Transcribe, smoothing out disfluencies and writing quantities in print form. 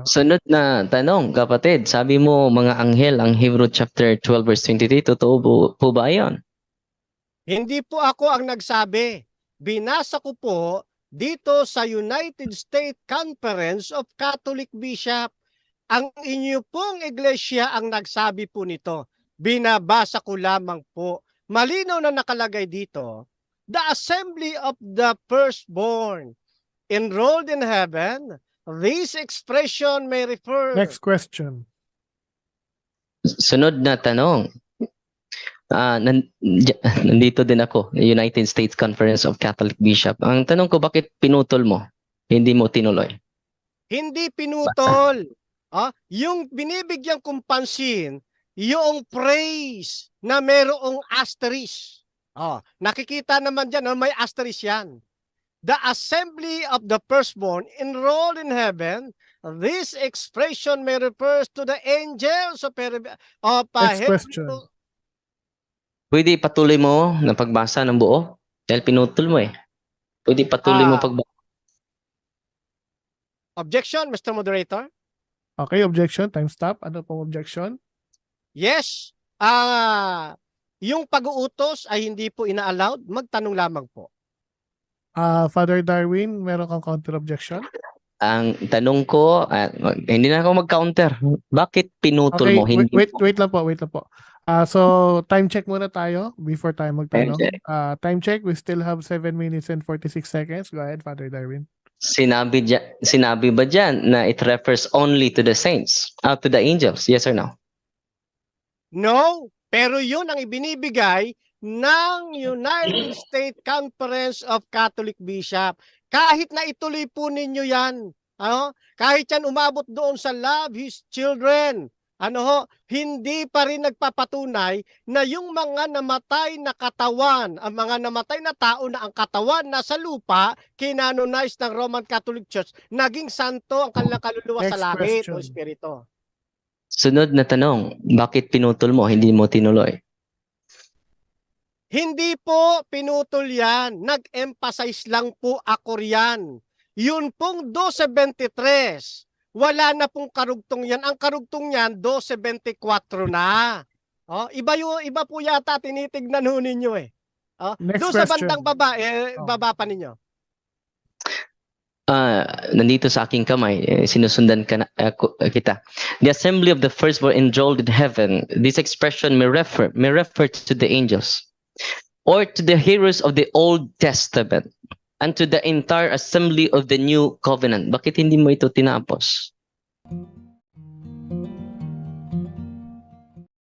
Sunod na tanong, kapatid. Sabi mo, mga anghel, ang Hebrew chapter 12 verse 23, totoo po ba yun? Hindi po ako ang nagsabi. Binasa ko po dito sa United States Conference of Catholic Bishop. Ang inyo pong iglesia ang nagsabi po nito. Binabasa ko lamang po. Malinaw na nakalagay dito, the assembly of the firstborn enrolled in heaven. This expression may refer. Next question. Sunod na tanong. Nandito din ako, United States Conference of Catholic Bishop. Ang tanong ko, bakit pinutol mo? Hindi mo tinuloy? Hindi pinutol. Yung binibigyan kong pansin, yung praise na merong asterisk. Nakikita naman dyan, may asterisk yan. The assembly of the firstborn enrolled in heaven, this expression may refer to the angels of Next question. Pwede patuloy mo na pagbasa ng buo? Dahil pinutol mo eh. Pwede patuloy mo pagbasa. Objection, Mr. Moderator? Okay, objection. Time stop. Ano pong objection? Yes. Yung pag-uutos ay hindi po ina-allowed. Magtanong lamang po. Father Darwin, meron kang counter objection? Ang tanong ko, hindi na ako mag-counter. Bakit pinutol Okay, mo? Hindi wait lang po. So, time check muna tayo before tayo magtanong. Time check, we still have 7 minutes and 46 seconds. Go ahead, Father Darwin. Sinabi ba dyan na it refers only to the saints, to the angels? Yes or no? No, pero yun ang ibinibigay ng United States Conference of Catholic Bishop. Kahit na ituloy po ninyo yan, kahit yan umabot doon sa love his children, hindi pa rin nagpapatunay na yung mga namatay na katawan, ang mga namatay na tao na ang katawan nasa lupa, kinanonize ng Roman Catholic Church, naging santo ang kanilang kaluluwa sa langit o espiritu. Sunod na tanong, bakit pinutol mo? Hindi mo tinuloy? Hindi po pinutol yan. Nag-emphasize lang po ako riyan. Yun pong 12:23. Wala na pong karugtong yan. Ang karugtong yan, 12:24 na. Iba po yata tinitignan ho ninyo eh. Doon sa bandang baba, baba pa ninyo. Nandito sa aking kamay, sinusundan kita. The assembly of the firstborn enrolled in heaven. This expression may refer to the angels or to the heroes of the Old Testament and to the entire assembly of the New Covenant. Bakit hindi mo ito tinapos?